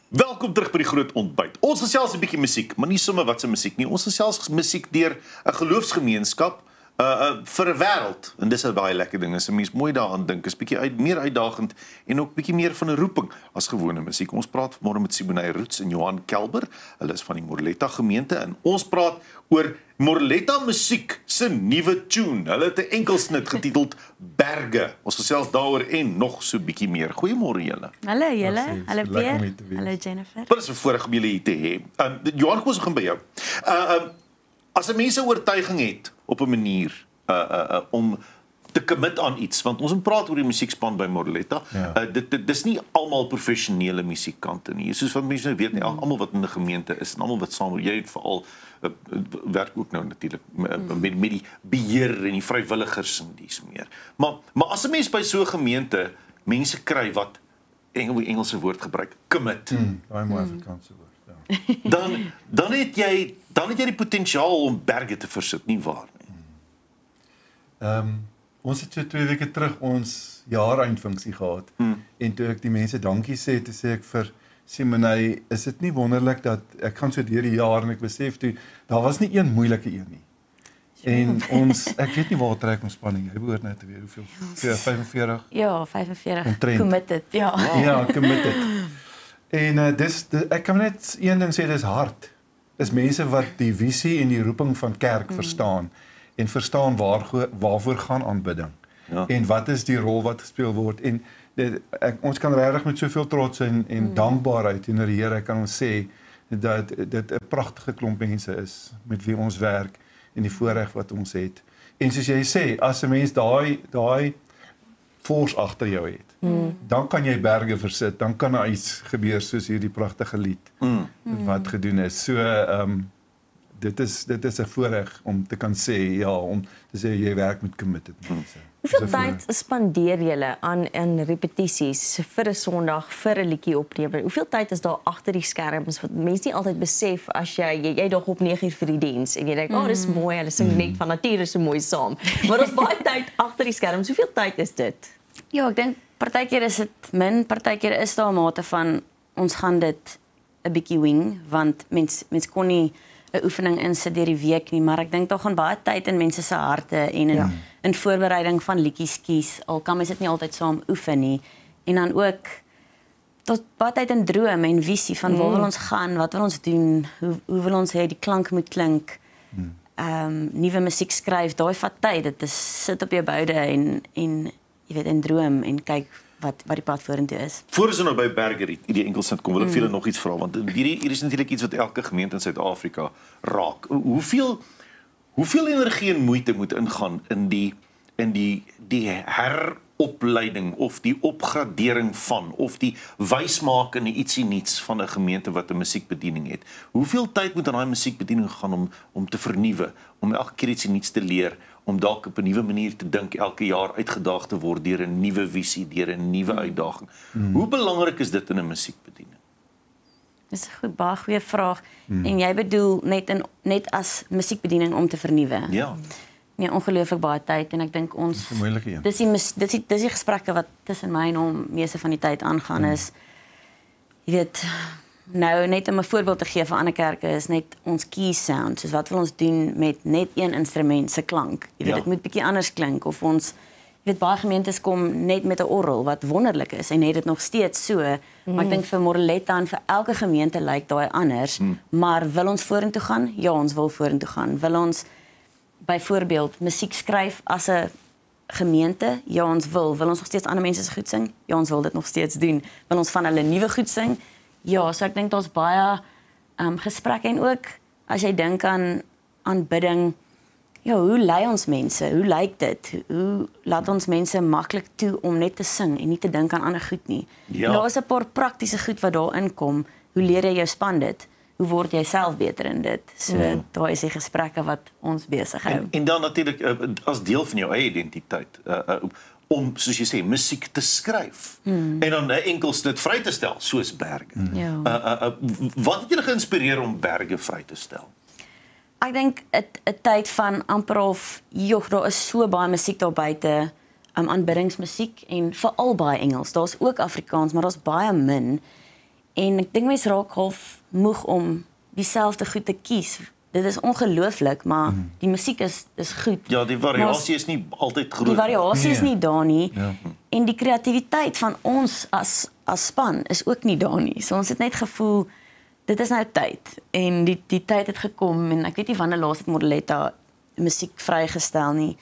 Welkom terug by die groot ontbyt. Ons gesels 'n bietjie musiek, maar nie sommer wat se musiek nie. Ons gesels musiek deur 'n geloofsgemeenskap vir 'n wêreld. En dis 'n baie lekker ding. As 'n mens mooi daaraan dink, is bietjie meer uitdagend en ook bietjie meer van 'n roeping as gewone musiek. Ons praat vanmôre met Siboney Roots en Johan Kelber. Hulle is van die Moreletta gemeente en ons praat oor Moreletta musiek se nuwe tune. Hulle het 'n enkelsnit getiteld Berge. Ons gesels daaroor en nog so bietjie meer. Goeiemôre julle. Hallo julle. Hallo Pierre. Hallo Jennifer. Wat is 'n voorreg om julle hier te hê. Johan, kom ons begin by jou. As 'n mens 'n oortuiging het op 'n manier om te commit aan iets, want ons praat oor die musiekspan by Moreletta. Ja. Dis nie almal professionele musiekkante nie. Soos wat mense weet nie, almal wat in 'n gemeente is en almal wat saam jy het veral werk ook nou natuurlik met die beheer en die vrywilligers en dies meer. Maar as 'n mens by so 'n gemeente mense kry wat Engelse woord gebruik, commit. Daai mooi Afrikaanse woord, ja. Dan het jy die potensiaal om berge te versit, nie waar nie? Ons het so 2 weke terug ons jaareindfunksie gehad. En toe ek die mense dankie sê, toe sê ek vir Siboney, is dit nie wonderlik dat ek gaan so deur die jaar en ek besef toe, daar was nie een moeilike een nie. En ek weet nie waar trek ons spanning, jy behoort nou te weet hoeveel, 45? Ja, 45. Omtrent. Committed, ja. Ja, committed. En ek kan net een ding sê, dis hard. Dis mense wat die visie en die roeping van kerk verstaan en verstaan waarvoor gaan aanbidding. Ja. En wat is die rol wat gespeel word en ons kan regtig met soveel trots en dankbaarheid teenoor die Here kan ons sê dat dit 'n pragtige klomp mense is met wie ons werk en die voorreg wat ons het. En soos jy sê, as 'n mens daai force agter jou het, dan kan jy berge versit, dan kan daar iets gebeur soos hierdie pragtige lied wat gedoen is. So dit is 'n voorreg om te kan sê, ja, om te sê jy werk met committed mense. Hoeveel tyd spandeer julle aan repetisies vir 'n Sondag, vir 'n liedjie opneem? Hoeveel tyd is daar agter die skerms wat mense nie altyd besef as jy dog op 9:00 vir die diens en jy dink, dis mooi, hulle sing net van nature so mooi saam. Maar daar's baie tyd agter die skerms. Hoeveel tyd is dit? Ja, ek dink partykeer is dit min, partykeer is daar 'n mate van ons gaan dit 'n bietjie wing, want mens kon nie 'n oefening insit deur die week nie, maar ek dink daar gaan baie tyd in mense se harte en in voorbereiding van liedjies kies, al kan mens dit nie altyd saam oefen nie. En dan ook tot baie tyd in droom en visie van waar wil ons gaan, wat wil ons doen, hoe wil ons hê die klank moet klink. Nuwe musiek skryf, daai vat tyd, dit is sit op jou boude en jy weet in droom en kyk wat die pad vorentoe is. Voor ons nou by berge die enkelsnit kom, wil ek vir julle nog iets vra, want hier is natuurlik iets wat elke gemeente in Suid-Afrika raak. Hoeveel energie en moeite moet ingaan in die heropleiding of die opgradering van of die wysmaak in ietsie niets van 'n gemeente wat 'n musiekbediening het? Hoeveel tyd moet aan daai musiekbediening gaan om te vernuwe, om elke keer iets nuuts te leer, om dalk op 'n nuwe manier te dink, elke jaar uitgedaag te word deur 'n nuwe visie, deur 'n nuwe uitdaging? Hoe belangrik is dit in 'n musiekbediening? Dis 'n baie goeie vraag. En jy bedoel net as musiekbediening om te vernuwe. Ja. Nee, ongelooflik baie tyd en ek dink ons Dis 'n moeilike een. Dis die gesprekke wat tussen my en hom meeste van die tyd aangaan is. Jy weet, nou net om 'n voorbeeld te gee van ander kerke is net ons key sound. Soos wat wil ons doen met net een instrument se klank? Jy weet, dit moet bietjie anders klink of ons jy weet baie gemeentes kom net met 'n orgel wat wonderlik is en het dit nog steeds so. Maar ek dink vir Moreletta en vir elke gemeente lyk daai anders. Maar wil ons vorentoe gaan? Ja, ons wil vorentoe gaan. Wil ons byvoorbeeld musiek skryf as 'n gemeente? Ja, ons wil. Wil ons nog steeds ander mense se goed sing? Ja, ons wil dit nog steeds doen. Wil ons van hulle nuwe goed sing? Ja, so ek dink daar's baie gesprekke en ook as jy dink aan aanbidding, ja, hoe lei ons mense? Hoe lyk dit? Hoe laat ons mense maklik toe om net te sing en nie te dink aan ander goed nie? Ja. En daar is 'n paar praktiese goed wat daarin kom. Hoe leer jy jou span dit? Hoe word jy self beter in dit? So daar is die gesprekke wat ons besig hou. En dan natuurlik as deel van jou eie identiteit om soos jy sê musiek te skryf en dan 'n enkelsnit vry te stel soos berge. Wat het julle geïnspireer om berge vry te stel? Ek dink 'n tyd van amper of joh, daar is so baie musiek daar buite. aanbiddingsmusiek en veral baie Engels. Daar's ook Afrikaans, maar daar's baie min. En ek dink mense raak half moeg om dieselfde goed te kies. Dit is ongelooflik, maar die musiek is goed. Ja, die variasie is nie altyd groot. Die variasie is Nee. nie daar nie. Ja. En die kreatiwiteit van ons as span is ook nie daar nie. So ons het net gevoel dit is nou tyd en die tyd het gekom en ek weet nie wanneer laas het Moreletta musiek vrygestel nie.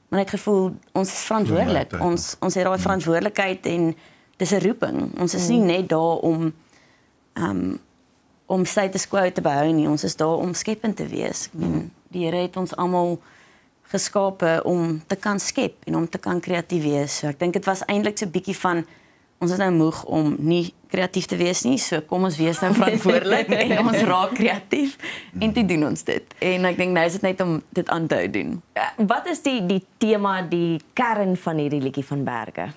Maar net gevoel ons is verantwoordelik. Ja, Ons het daai verantwoordelikheid en dis 'n roeping. Ons is nie net daar om status quo te behou nie. Ons is daar om skepend te wees. Ek meen, die Here het ons almal geskape om te kan skep en om te kan kreatief wees. So ek dink dit was eintlik so 'n bietjie van ons is nou moeg om nie kreatief te wees nie, so kom ons wees nou verantwoordelik en ons raak kreatief en toe doen ons dit. En ek dink nou is dit net om dit aan te hou doen. Wat is die tema, die kern van hierdie liedjie van Berge?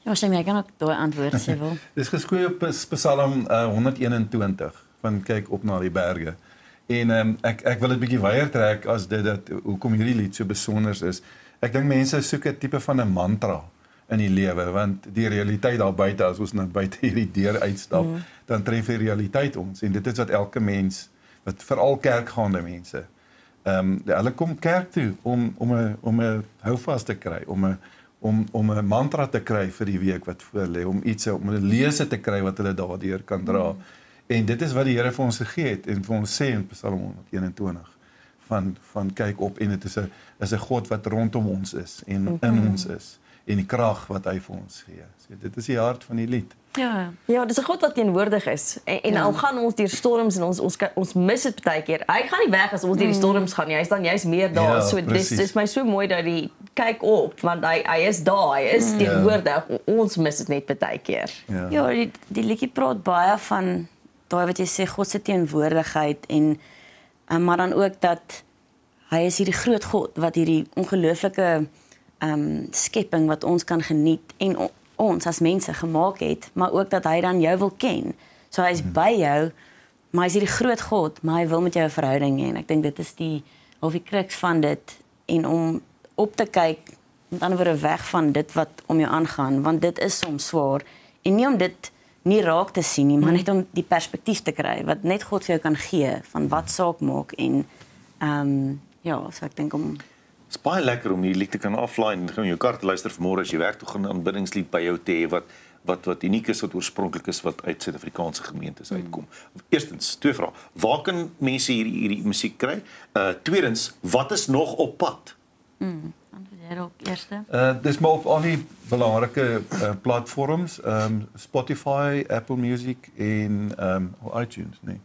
Ja, jy kan ook daai antwoord as jy wil. Dis geskryf op Psalm 121 van kyk op na die berge. En ek wil dit bietjie weier trek as dit dat hoekom hierdie lied so besonder is. Ek dink mense soek 'n tipe van 'n mantra in die lewe, want die realiteit daar buite, as ons nou buite hierdie deur uitstap, dan tref die realiteit ons en dit is wat elke mens, wat veral kerkgaande mense, hulle kom kerk toe om 'n houvas te kry, om 'n mantra te kry vir die week wat voor lê, om 'n lese te kry wat hulle daardeur kan dra. En dit is wat die Here vir ons gegee het en vir ons sê in Psalm 121 van kyk op en dit is 'n God wat rondom ons is en in ons is en die krag wat hy vir ons gee. So dit is die hart van die lied. Ja. Ja, dis 'n God wat teenwoordig is. En al gaan ons deur storms en ons mis dit baie keer. Hy gaan nie weg as ons deur die storms gaan nie. Hy's dan juist meer daar. Ja, So precies. dis my so mooi dat die kyk op, want hy is daar. Hy is teenwoordig. Ons mis dit net baie keer. Ja, die liedjie praat baie van daai wat jy sê God se teenwoordigheid en maar dan ook dat hy is hierdie groot God wat hierdie ongelooflike skepping wat ons kan geniet en ons as mense gemaak het, maar ook dat hy dan jou wil ken. So hy is by jou, maar hy is hierdie groot God, maar hy wil met jou 'n verhouding hê en ek dink dit is die crux van dit en om op te kyk met ander woorde weg van dit wat om jou aangaan, want dit is soms swaar en nie om dit nie raak te sien nie, maar net om die perspektief te kry wat net God vir jou kan gee van wat saak maak en ja, so ek dink om Dit is baie lekker om hierdie lied te kan aflaai en gaan in jou kar te luister vanmôre as jy werk toe gaan 'n aanbiddingslied by jou te hê wat uniek is, wat oorspronklik is, wat uit Suid-Afrikaanse gemeentes uitkom. Eerstens, twee vrae. Waar kan mense hierdie musiek kry? Tweedens, wat is nog op pad? antwoord jy ook eerste. Dis maar op al die belangrike platforms, Spotify, Apple Music en iTunes, nee.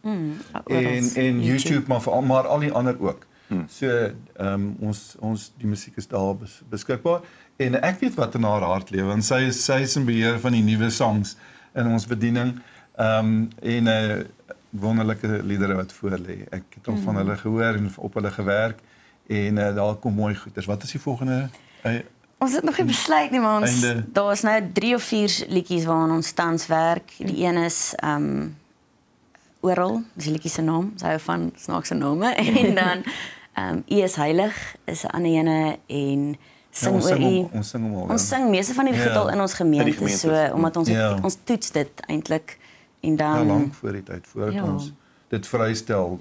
En YouTube, maar al die ander ook. So ons die musiek is daar beskikbaar en ek weet wat in haar hart lewe want sy is in beheer van die nuwe songs in ons bediening en wonderlike liedere wat voor lê. Ek het al van hulle gehoor en op hulle gewerk en daar kom mooi goeders. Wat is die volgende? Ons het nog nie besluit nie, maar Einde. daar is nou 3 of 4 liedjies waaraan ons tans werk. Die een is Oral, dis die liedjie se naam. Sy hou van snaakse name en dan U is heilig is 'n ander ene en sing oor U. Ons sing hom al. Ons sing meeste van die goed al in ons gemeente, so omdat ons ons toets dit eintlik en dan lank voor die tyd voordat ons dit vrystel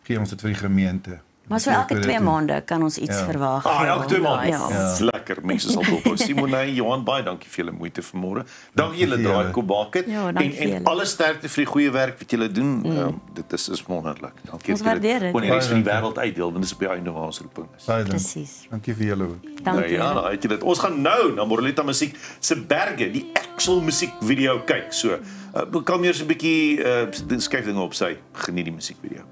gee ons dit vir die gemeente. Maar so elke 2 maande kan ons iets verwag. Elke 2 maande. Ja. Dis lekker. Mense sal dophou. Simonay, Johan, baie dankie vir julle moeite vanmôre. Dankie julle draai Kobak het en alle sterkte vir die goeie werk wat julle doen. Dit is wonderlik. Dankie Ons waardeer dit. Wanneer jy vir die wêreld uitdeel, want dis op die einde waar ons roeping is. Presies. Dankie vir julle. Dankie. Ja, nou het jy dit. Ons gaan nou na Moreletta Musiek se Berge, die Axel musiekvideo kyk. So, kalmeer so 'n bietjie skuif dinge op sy. Geniet die musiekvideo.